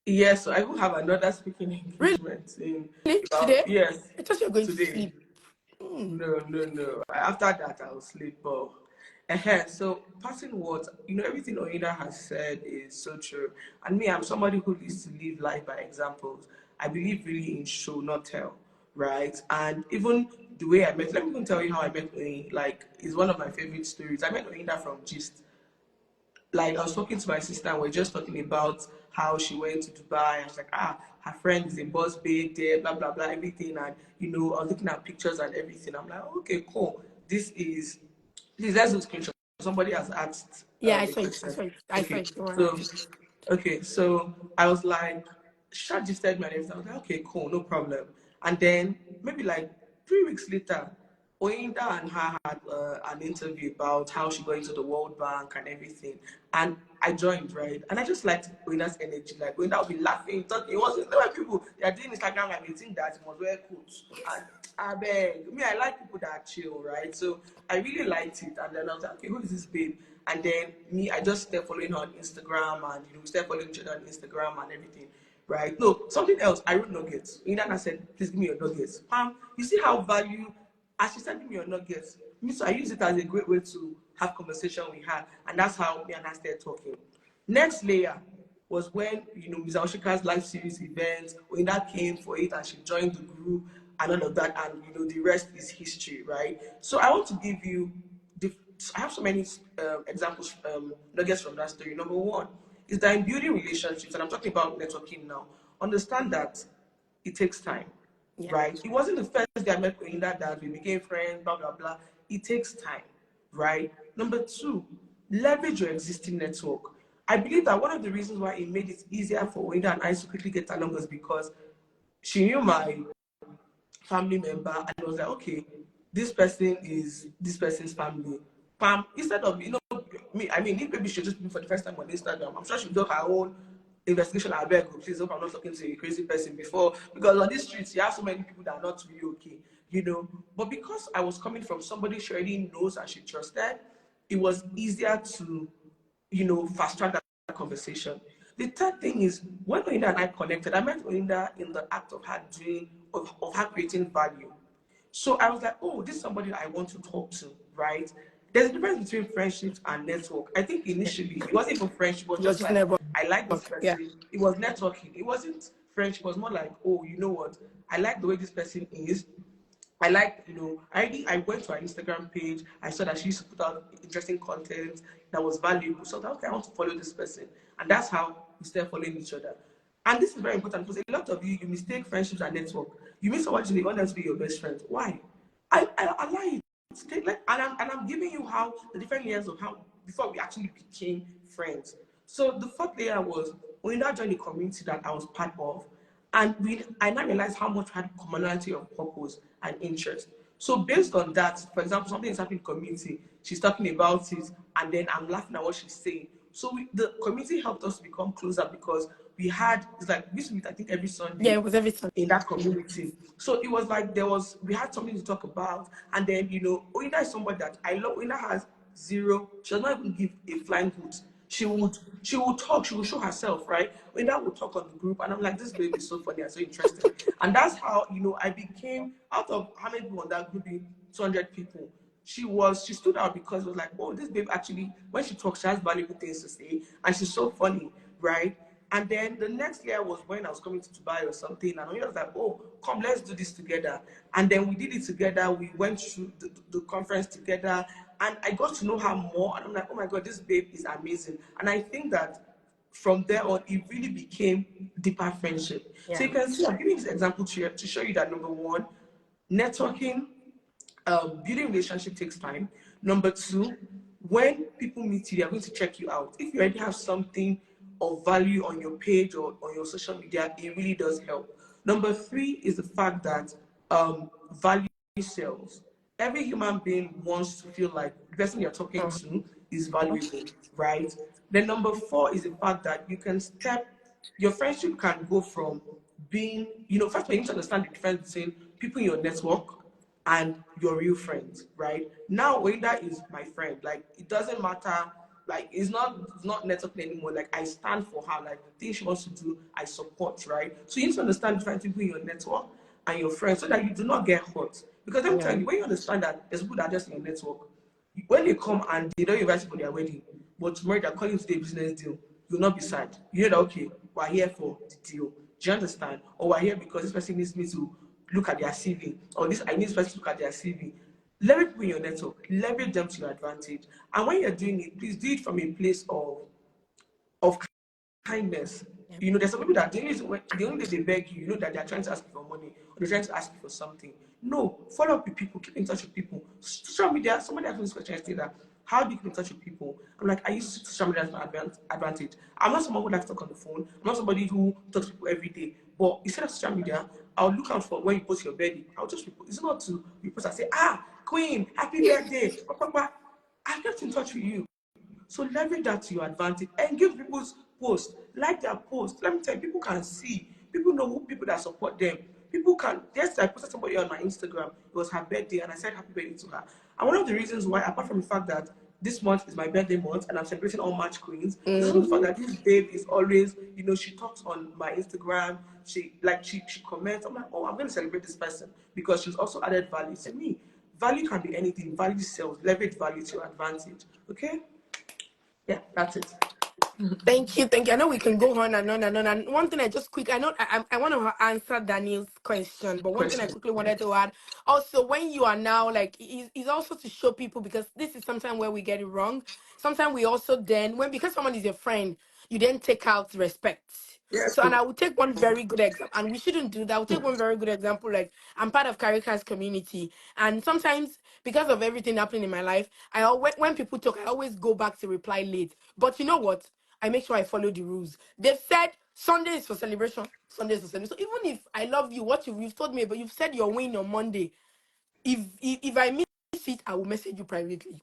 Yes, so I will have another speaking Really? engagement in Today? about, yes, I thought you were going to today. sleep. Mm. No, no, no. After that, I'll sleep. But so passing words, everything Oida has said is so true. And me, I'm somebody who needs to live life by examples. I believe really in show, not tell, right? And even the way I met, let me even tell you how I met Oyin. Like, it's one of my favorite stories. I met Oinda from Gist. Like, I was talking to my sister and we're just talking about how she went to Dubai. I was like, her friend is a boss babe there, blah blah blah, everything. And I was looking at pictures and everything. I'm like, okay, cool. This is that's a screenshot. Somebody has asked Yeah, I a saw it. I question. saw it. I saw Okay, it. Don't worry, I'll so fix it. I was like, Shad just said me and everything. I was like, okay, cool, no problem. And then maybe like 3 weeks later, Oinda and her had an interview about how she got into the World Bank and everything. And I joined, right? And I just liked Oinda's energy. Like, Oinda would be laughing, talking. It wasn't there were people, they are doing Instagram and they think that you must wear coats. And I beg. Me, I like people that are chill, right? So I really liked it. And then I was like, okay, who is this babe? And then me, I just started following her on Instagram, and we started following each other on Instagram and everything. Right? No, something else. I wrote nuggets. Oinda said, please give me your nuggets. You see how value, as she sending me your nuggets, me, so I use it as a great way to have conversation with her, and that's how me and her started talking. Next layer was when Ms. Oshika's live series event, when that came for it and she joined the group and all of that, and the rest is history, right? So I want to give you I have so many examples, nuggets from that story. Number one is that in building relationships, and I'm talking about networking now, understand that it takes time, Yeah. right? It wasn't the first day I met Oinda that we became friends, blah, blah, blah. It takes time, right? Number two, leverage your existing network. I believe that one of the reasons why it made it easier for Oinda and I to quickly get along was because she knew my family member, and it was like, okay, this person is this person's family. Pam, instead of, me, I mean, if maybe she just me for the first time on Instagram, I'm sure she'll do her own investigation. I beg, please hope I'm not talking to a crazy person before, because on these streets, you have so many people that are not really okay, But because I was coming from somebody she already knows and she trusted, it was easier to, fast track that conversation. The third thing is, when Olinda and I connected, I met Olinda in the act of her of her creating value. So I was like, oh, this is somebody I want to talk to, right? There's a difference between friendships and network. I think initially it wasn't even friendship, it was You're just just like, never. I like this Yeah. person. It was networking. It wasn't friendship. It was more like, oh, you know what? I like the way this person is. I like, I went to her Instagram page. I saw that she used to put out interesting content that was valuable. So I thought, okay, I want to follow this person. And that's how we started following each other. And this is very important because a lot of you mistake friendships and network. You meet someone you want them to be your best friend. Why? I allow you to take, like, and I'm giving you how the different layers of how before we actually became friends. So the fourth layer was when you now joined the community that I was part of, and I now realized how much we had commonality of purpose and interest. So based on that, for example, something is happening in the community, she's talking about it, and then I'm laughing at what she's saying. So the community helped us become closer because it's like we used to meet, I think, every Yeah, Sunday it was everything. in that community. So it was like we had something to talk about. And then, Oina is somebody that I love. Oina has zero, she does not even give a flying hoot. She would talk, she would show herself, right? Oina would talk on the group, and I'm like, this baby is so funny and so interesting. And that's how, I became, out of how many people on that group, 200 people. She stood out because it was like, oh, this babe actually, when she talks, she has valuable things to say, and she's so funny, right? And then the next year was when I was coming to Dubai or something, and I was like, oh, come, let's do this together. And then we did it together. We went through the conference together, and I got to know her more. And I'm like, oh my God, this babe is amazing. And I think that from there on, it really became deeper friendship. So Yeah. you can see, I'm giving this example to show you that number one, networking, building relationship takes time. Number two, when people meet you, they are going to check you out. If you already have something of value on your page or on your social media, it really does help. Number three is the fact that value sells. Every human being wants to feel like the person you're talking to is valuable, right? Then number four is the fact that your friendship can go from being, first of all, you need to understand the difference between people in your network and your real friends, right? Now, Oinda is my friend. Like, it doesn't matter. Like, it's not networking anymore. Like, I stand for her. Like, the things she wants to do, I support, right? So you need to understand different people in your network and your friends so that you do not get hurt. Because let me tell Yeah. you, when you understand that there's people that are just in your network, when they come and they don't invite you for their wedding, but tomorrow they're calling today business deal, you'll not be sad. You know that, okay, we're here for the deal. Do you understand? Or we're here because this person needs me to look at their CV, or I need this person to look at their CV. Leverage people in your network, leverage them to your advantage. And when you're doing it, please do it from a place of kindness. Yeah. There's some people that the only day they beg you, that they're trying to ask you for money or they're trying to ask you for something. No, follow up with people, keep in touch with people. Social media, somebody asked me this question yesterday that how do you keep in touch with people? I'm like, I use social media as my advantage. I'm not someone who likes to talk on the phone. I'm not somebody who talks to people every day. But instead of social media, I'll look out for when you post your birthday. I'll just it's not to repost and say, Queen, happy birthday. I kept in touch with you. So leverage that to your advantage and give people's posts, like their posts. Let me tell you, people can see, people know who people that support them. People can, yesterday I posted somebody on my Instagram, it was her birthday, and I said happy birthday to her. And one of the reasons why, apart from the fact that this month is my birthday month and I'm celebrating all Match Queens, is also the fact that this babe is always, she talks on my Instagram, she comments. I'm like, oh, I'm going to celebrate this person because she's also added value to me. Value can be anything, value sells, leverage value to your advantage. Okay? Yeah, that's it. Thank you, thank you. I know we can go on and on and on. And one thing I know I want to answer Daniel's question, but one thing I Question. quickly wanted to add also, when you are now like, is also to show people, because this is sometimes where we get it wrong. Sometimes we also then, because someone is your friend, you then take out respect. Yes. So, and I will take one very good example, and we shouldn't do that. I'll take one very good example. Like, I'm part of Carica's community, and sometimes because of everything happening in my life, I always, when people talk, I always go back to reply late. But you know what? I make sure I follow the rules. They've said Sunday is for celebration. Sunday is for celebration. So even if I love you, what you've told me, but you've said you're winning on Monday. If I miss it, I will message you privately.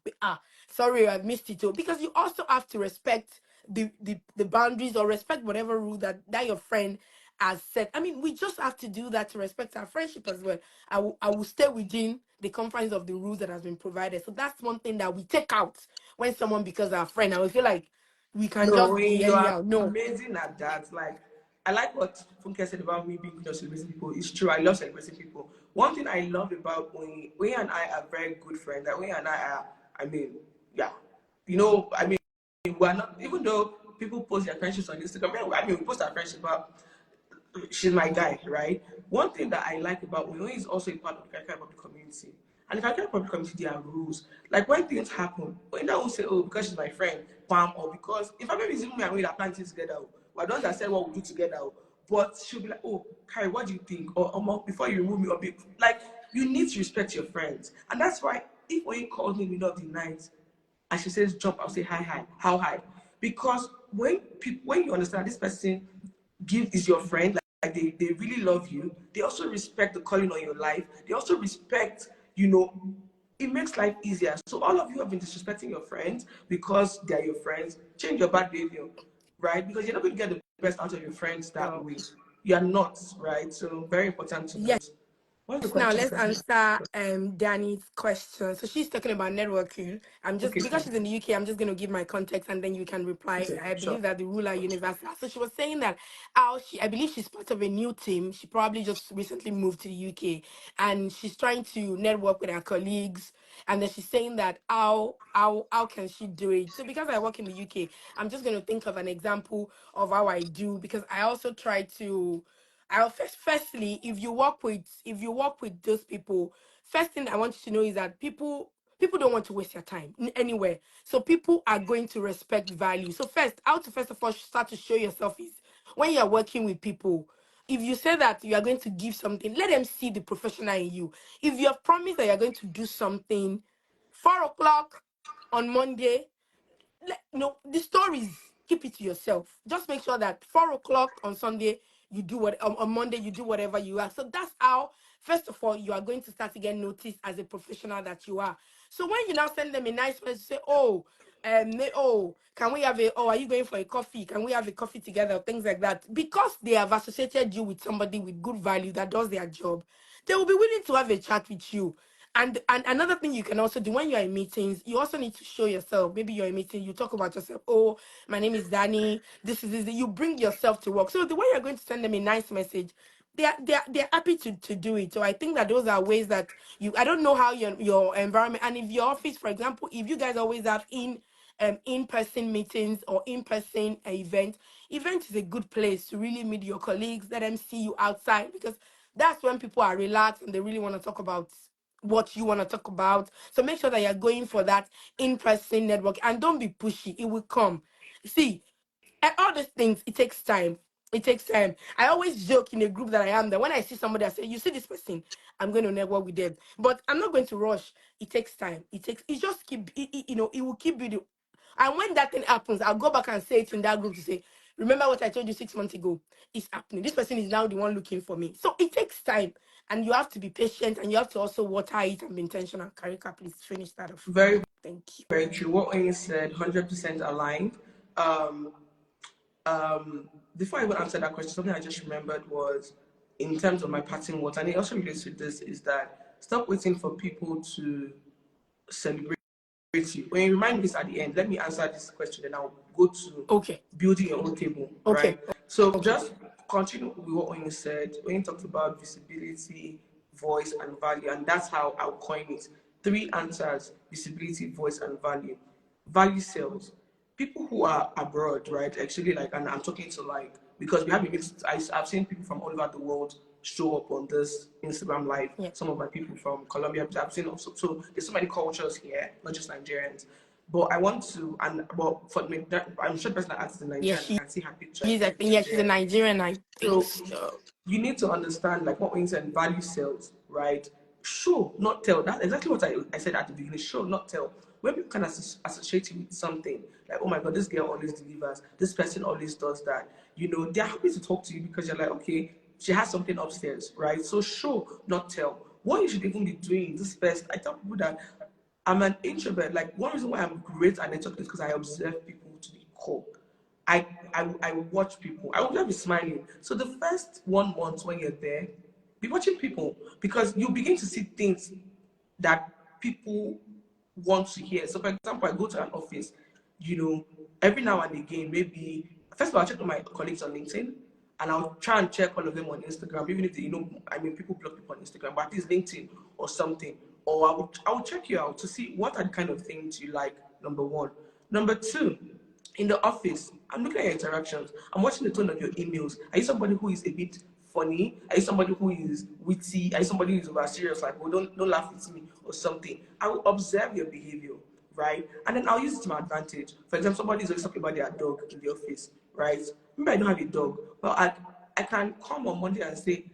Sorry, I've missed it too. Because you also have to respect the boundaries, or respect whatever rule that your friend has set. I mean, we just have to do that to respect our friendship as well. I will stay within the confines of the rules that has been provided. So that's one thing that we take out when someone becomes our friend. I will feel like we can No, just when be you are anyhow. No. amazing at that. Like, I like what Funke said about me being good at celebrating people. It's true. I love celebrating people. One thing I love about when and I are very good friends. That when and I are, I mean, yeah, I mean, we're not. Even though people post their friendships on Instagram, I mean, we post our friendship, but she's my guy, right? One thing that I like about Oyo is also a part of the Kakari Public community. And the Kakari Public community, there are rules. Like when things happen, when I will say, oh, because she's my friend, Pam, or because if I maybe it's even me and we are planning together, we're the ones that said what we do together. But she'll be like, oh, Carrie, what do you think? Or before you remove me, or be like, you need to respect your friends. And that's why if Oyo calls me in the middle of the night and she says jump, I'll say hi, how high? Because when you understand this person is your friend, like they really love you, they also respect the calling on your life, they also respect, it makes life easier. So all of you have been disrespecting your friends because they're your friends. Change your bad behavior, right? Because you're not going to get the best out of your friends that No. way. You are not, right? So very important to Yes. note. What's the Now question? let's answer Danny's question. So she's talking about networking. I'm just Okay, because she's in the UK, I'm just going to give my context and then you can reply. okay, I sure. believe that the rule are universal. So she was saying that I believe she's part of a new team. She probably just recently moved to the UK and she's trying to network with her colleagues. And then she's saying that how can she do it? So because I work in the UK, I'm just going to think of an example of how I do because I also try to firstly, if you work with those people, first thing I want you to know is that people don't want to waste your time anywhere. So people are going to respect value. So how to first of all start to show yourself is when you're working with people. If you say that you are going to give something, let them see the professional in you. If you have promised that you're going to do something, 4 o'clock on Monday, the stories, keep it to yourself. Just make sure that 4 o'clock on Sunday you do what on Monday you do whatever you are. So that's how first of all you are going to start to get noticed as a professional that you are. So when you now send them a nice message, say, can we have are you going for a coffee? Can we have a coffee together? Things like that. Because they have associated you with somebody with good value that does their job, they will be willing to have a chat with you. And another thing you can also do when you're in meetings, you also need to show yourself. Maybe you're in a meeting, you talk about yourself. Oh, my name is Danny. This is this. You bring yourself to work. So the way you're going to send them a nice message, they're happy to do it. So I think that those are ways that I don't know how your environment, and if your office, for example, if you guys always have in-person meetings or in-person event is a good place to really meet your colleagues, let them see you outside because that's when people are relaxed and they really want to talk about what you want to talk about. So make sure that you're going for that in-person network and don't be pushy. It will come. See, and all these things, it takes time. It takes time. I always joke in a group that I am that when I see somebody, I say, "You see this person, I'm going to network with them," but I'm not going to rush. It takes time. It just it will keep building. And when that thing happens, I'll go back and say it in that group to say, "Remember what I told you 6 months ago? It's happening. This person is now the one looking for me." So it takes time, and you have to be patient, and you have to also water it and be intentional. Karika, please finish that off. Very, Thank you. very true. What Oyin said, 100% aligned. Um, Before I even answer that question, something I just remembered was in terms of my parting words, and it also relates to this, is that stop waiting for people to celebrate you. When you remind me this at the end, let me answer this question, and I'll go to Okay. building your own table, Okay. right? So Okay. just continue with what Oyin said. Oyin talked about visibility, voice, and value, and that's how I'll coin it. Three answers: visibility, voice, and value. Value sales. People who are abroad, right? Actually, like, and I'm talking to like because we have a mix. I've seen people from all over the world show up on this Instagram live. Yeah. Some of my people from Colombia, I've seen also. So there's so many cultures here, not just Nigerians. But I want to, and well, for me, I'm sure the person that asked is a Yeah, Nigerian. I can see her picture. I she's think I she's think yeah, she's a Nigerian. Nigerian, I think So so. you need to understand, like what Wayne said, value sales, right? Show, not tell. That's exactly what I said at the beginning. Show, not tell. When people can associate you with something, Like, oh my God, this girl always delivers. This person always does that. You know, they're happy to talk to you because you're like, okay, she has something upstairs, right? So show, not tell. What you should even be doing this first. I tell people that I'm an introvert. Like, one reason why I'm great at networking is because I observe people to the core. I watch people. I will just be smiling. So the first 1 month when you're there, be watching people because you begin to see things that people want to hear. So for example, I go to an office, you know, every now and again, maybe first of all, I check on my colleagues on LinkedIn and I'll try and check all of them on Instagram, even if they, you know, I mean, people block people on Instagram, but at least LinkedIn or something. Or I will check you out to see what are the kind of things you like, number one. Number two, in the office, I'm looking at your interactions. I'm watching the tone of your emails. Are you somebody who is a bit funny? Are you somebody who is witty? Are you somebody who is over serious, like, oh, don't laugh with me or something? I will observe your behavior, right? And then I'll use it to my advantage. For example, somebody is always talking about their dog in the office, right? Maybe I don't have a dog. Well, I can come on Monday and say,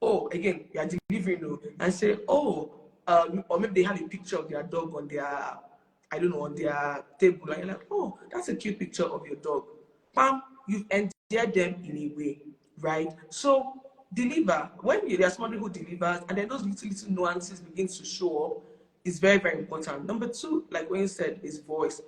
oh, again, you are delivering, and say, oh, or maybe they have a picture of their dog on their, I don't know, on their table, and you're like, oh, that's a cute picture of your dog. Bam, you've endeared them in a way, right? So deliver. When there's somebody who delivers, and then those little nuances begin to show up, is very, very important. Number two, like when you said, is voice.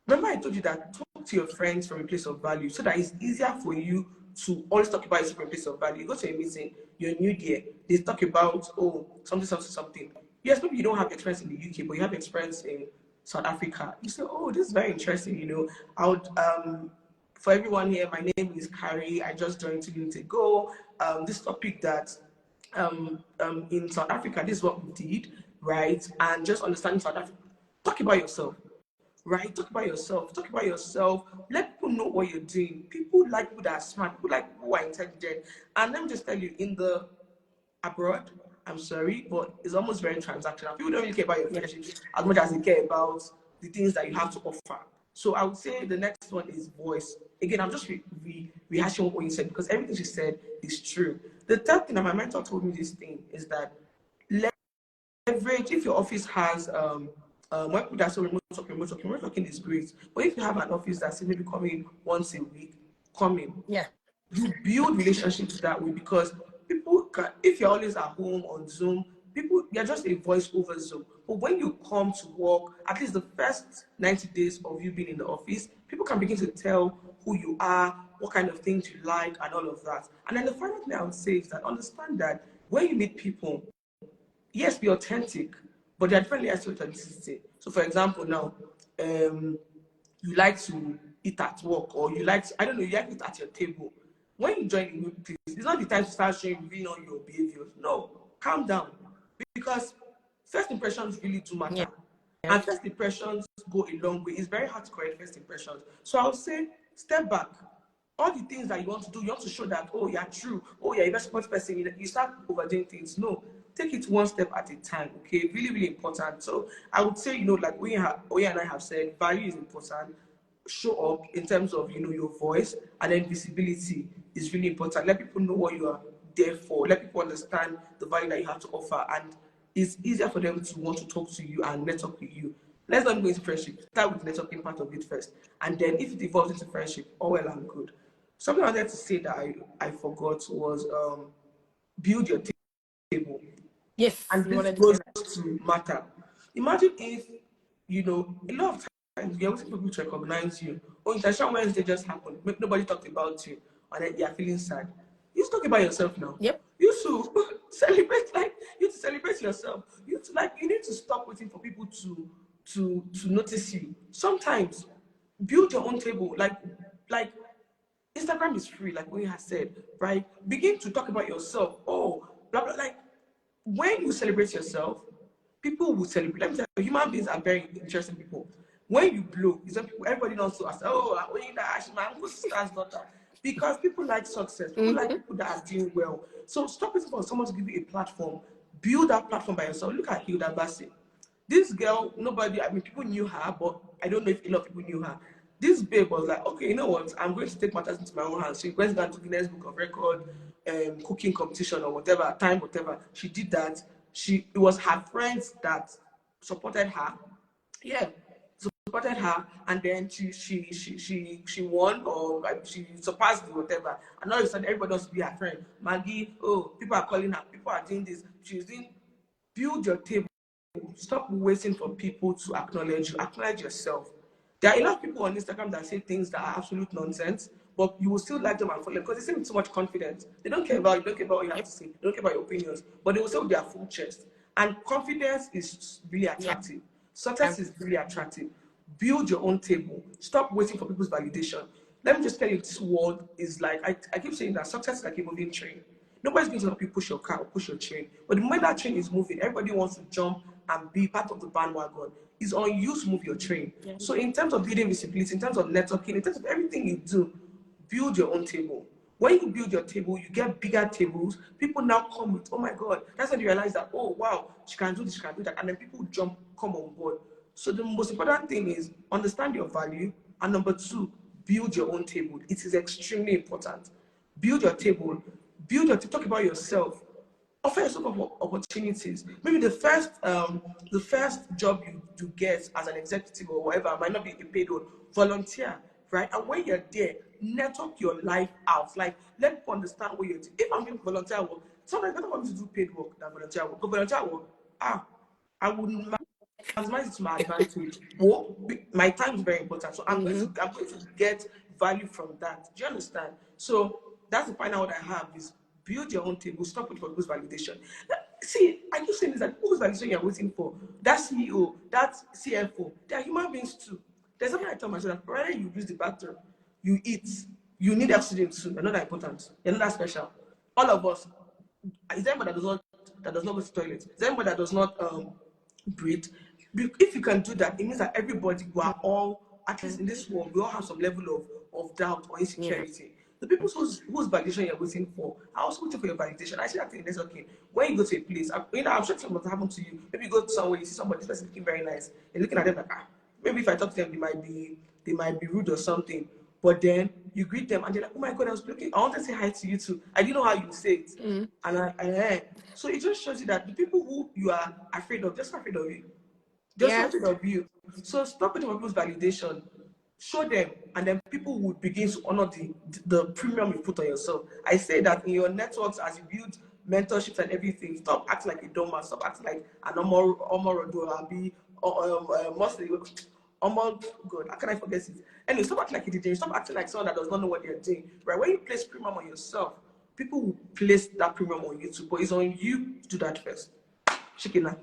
Remember I told you that talk to your friends from a place of value so that it's easier for you to always talk about yourself from a place of value. You go to a meeting, you're new there, they talk about, oh, something. Yes, maybe you don't have experience in the UK, but you have experience in South Africa. You say, oh, this is very interesting, I would, for everyone here, my name is Carrie. I just joined 2 minutes ago. This topic that in South Africa, this is what we did, right? And just understanding South Africa. Talk about yourself. Right? Talk about yourself. Talk about yourself. Let people know what you're doing. People like people that are smart. People like people who are intelligent. And let me just tell you, in the abroad, I'm sorry, but it's almost very transactional. People don't really care about your friendship as much as they care about the things that you have to offer. So I would say the next one is voice. Again, I'm just rehashing what you said because everything she said is true. The third thing that my mentor told me this thing is that leverage, if your office has when people that say remote working is great. But if you have an office that's maybe coming once a week, come in. Yeah. You build relationships that way because people can, if you're always at home on Zoom, you're just a voice over Zoom. But when you come to work, at least the first 90 days of you being in the office, people can begin to tell who you are, what kind of things you like, and all of that. And then the final thing I would say is that understand that when you meet people, yes, be authentic, but there are different layers to authenticity. So, for example, now, you like to eat at work, or you like to, I don't know, you like to eat at your table. When you join a new place, it's not the time to start showing really on your behaviors. No, calm down, because first impressions really do matter. Yeah. And first impressions go a long way. It's very hard to correct first impressions. So I would say, step back. All the things that you want to do, you want to show that, oh, you're true, oh, you're a very smart person, you start overdoing things. No, take it one step at a time, okay? Really, really important. So I would say, like Oya and I have said, value is important. Show up in terms of, your voice, and then visibility is really important. Let people know what you are there for. Let people understand the value that you have to offer, and it's easier for them to want to talk to you and network with you. Let's not go into friendship. Start with the networking part of it first, and then if it evolves into friendship, all well and good. Something I wanted to say that I forgot was build your table. Yes. And You this wanted to goes say that. to matter. Imagine if, a lot of times you're waiting for people to recognize you. Oh, International Wednesday just happened. Nobody talked about you. And then you're feeling sad. You should talk about yourself now. Yep. You should celebrate, you need to celebrate yourself. You need to stop waiting for people to notice you. Sometimes build your own table. Like Instagram is free, like we have said, right? Begin to talk about yourself. Oh, blah blah. Like when you celebrate yourself, people will celebrate. Let me tell you, human beings are very interesting people. When you blow, it's when people, everybody knows to ask, oh, she's my uncle's sister's daughter. Because people like success, people like people that are doing well. So stop waiting for someone to give you a platform. Build that platform by yourself. Look at Hilda Bassett. This girl, people knew her, but I don't know if a lot of people knew her. This babe was like, okay, you know what? I'm going to take matters into my own hands. She went down to Guinness Book of Record, cooking competition or whatever. She did that. It was her friends that supported her. Yeah, supported her, and then she won, or like, she surpassed the whatever, and all of a sudden everybody wants to be her friend. Maggie, oh, people are calling her, people are doing this, she's doing. Build your table. Stop waiting for people to acknowledge you. Acknowledge yourself. There are a lot of people on Instagram that say things that are absolute nonsense, but you will still like them and follow them because they say with so much confidence. They don't care about you, don't care about what you have Yep. to say, they don't care about your opinions, but they will say with their full chest. And confidence is really Yeah. attractive. Success is really attractive. Build your own table. Stop waiting for people's validation. Let me just tell you, this world is like, I keep saying that success is like a moving train. Nobody's going to help you push your car or push your train. But the moment that train is moving, everybody wants to jump and be part of the bandwagon. It's on you to move your train. Yeah. So in terms of building visibility, in terms of networking, in terms of everything you do, build your own table. When you build your table, you get bigger tables. People now come with, oh my God, that's when you realize that, oh wow, she can do this, she can do that. And then people come on board. So the most important thing is understand your value. And number two, build your own table. It is extremely important. Build your table. Talk about yourself. Offer yourself opportunities. Maybe the first job you get as an executive or whatever might not be a paid one. Volunteer, right? And when you're there, network your life out. Like, let people understand what you're doing. If I'm doing volunteer work, sometimes I don't want to do paid work than volunteer work. But volunteer work, I wouldn't maximize it to my advantage. Well, my time is very important, so I'm going to get value from that. Do you understand? So that's the final word I have is build your own table. Stop waiting for people's validation. See, I keep saying this, that whose validation you're waiting for? That CEO, that CFO, they are human beings too. There's something I tell myself that provided you use the bathroom, you eat, you need oxygen too. You're not that important. You're not that special. All of us. Is there anybody that does not go to the toilet? Is there anybody that does not breathe? If you can do that, it means that everybody, we are all, at least in this world, we all have some level of doubt or insecurity. Yeah. The people whose validation you're waiting for are also waiting for your validation. I say that thing, that's okay. When you go to a place, I'm sure something will happen to you. Maybe you go to somewhere, you see somebody, this person looking very nice. You're looking at them like, maybe if I talk to them, they might be rude or something. But then you greet them and they're like, oh my God, I was looking, I want to say hi to you too. I didn't know how you say it. So it just shows you that the people who you are afraid of, just afraid of you. Just Yeah. afraid of you. So stop waiting for people's validation. Show them, and then people would begin to honor the premium you put on yourself. I say that in your networks, as you build mentorships and everything, stop acting like a dumb man, stop acting like an Omorodo and be mostly God, how can I forget it? Anyway, stop acting like a DJ, stop acting like someone that does not know what they're doing. Right? When you place premium on yourself, people will place that premium on you too. But it's on you to do that first. Shikina.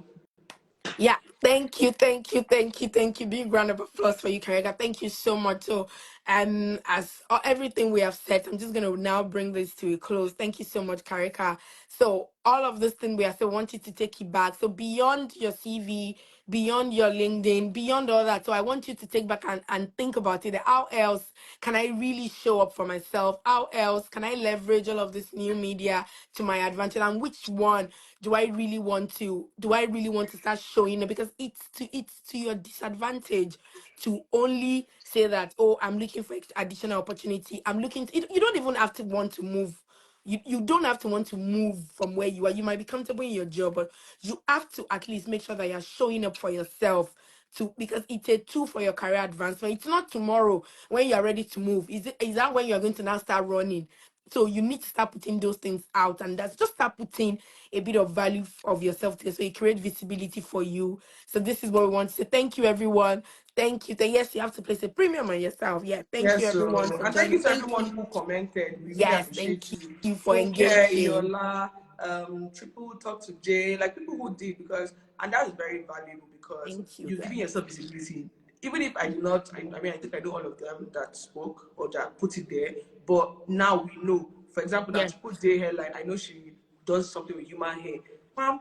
Yeah, thank you, thank you, thank you, thank you. Big round of applause for you, Karika. Thank you so much. So, as everything we have said, I'm just gonna now bring this to a close. Thank you so much, Karika. So, all of this thing we have said, wanted to take you back. So, beyond your CV, beyond your LinkedIn, beyond all that. So, I want you to take back and think about it. How else can I really show up for myself? How else can I leverage all of this new media to my advantage? And which one do I really want to start showing it? Because it's to your disadvantage to only say that, oh, I'm looking for additional opportunity. You don't even have to want to move. You don't have to want to move from where you are. You might be comfortable in your job, but you have to at least make sure that you're showing up for yourself, to because it's a tool for your career advancement. It's not tomorrow when you're ready to move. Is that when you're going to now start running? So you need to start putting those things out, and that's just start putting a bit of value of yourself there, so it creates visibility for you. So this is what we want to say. Thank you, everyone. Thank you. Yes, you have to place a premium on yourself. Yeah. Thank you, Yes, everyone, for and thank joining. you to Thank everyone you. who commented. We really Yes, appreciate thank you. you for Funke, engaging. Iola, Triple Talk to Jay, like people who did, because, and that is very valuable because Thank you, you're guys. giving yourself visibility. Even if I do not, I mean, I think I know all of them that spoke or that put it there, but now we know. For example, that Yeah. Triple J hairline, I know she does something with human hair. Ma'am,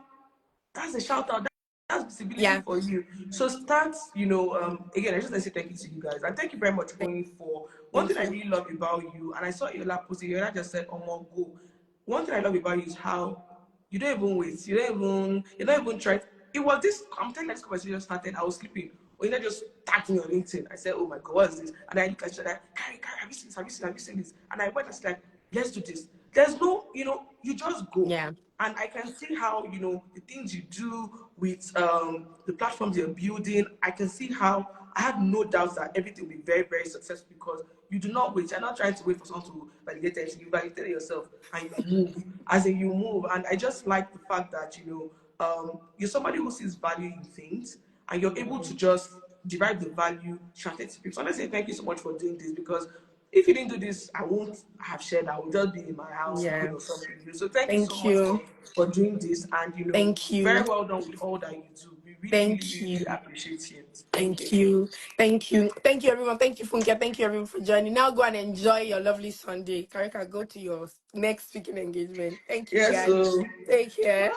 that's a shout out. That's visibility Yeah. for you. So start, again, I just want to say thank you to you guys. And thank you very much going for one thing Thank I you. really love about you. And I saw Yola posting, Yola just said, oh my go. One thing I love about you is how you don't even wait. You're not even trying. It was this, I'm telling you, this conversation started. I was sleeping. Or you know, just tagged me on LinkedIn. I said, oh my God, what is this? And I look at you like, Carrie, have you seen this? Have you seen this? And I went and said, like, let's do this. There's no, you just go. Yeah. And I can see how, the things you do, with the platforms you're building. I can see how I have no doubts that everything will be very, very successful because you do not wait. You're not trying to wait for someone to validate it. You validate it yourself and you move. As in, you move. And I just like the fact that, you're somebody who sees value in things and you're able to just derive the value, translate to people. So I say thank you so much for doing this because if you didn't do this, I won't have shared. I would just be in my house cooking Yeah. or something. So thank you so Thank much you. for doing this, and Thank very you. well done with all that you do. We really, really, Thank really, you. really appreciate you. Thank Thank you. you. Thank you. Thank you, everyone. Thank you, Funke. Thank you, everyone, for joining. Now go and enjoy your lovely Sunday. Karika, go to your next speaking engagement. Thank you, Yeah. guys. So Take care.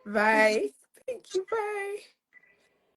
bye. Bye. Thank you. Bye.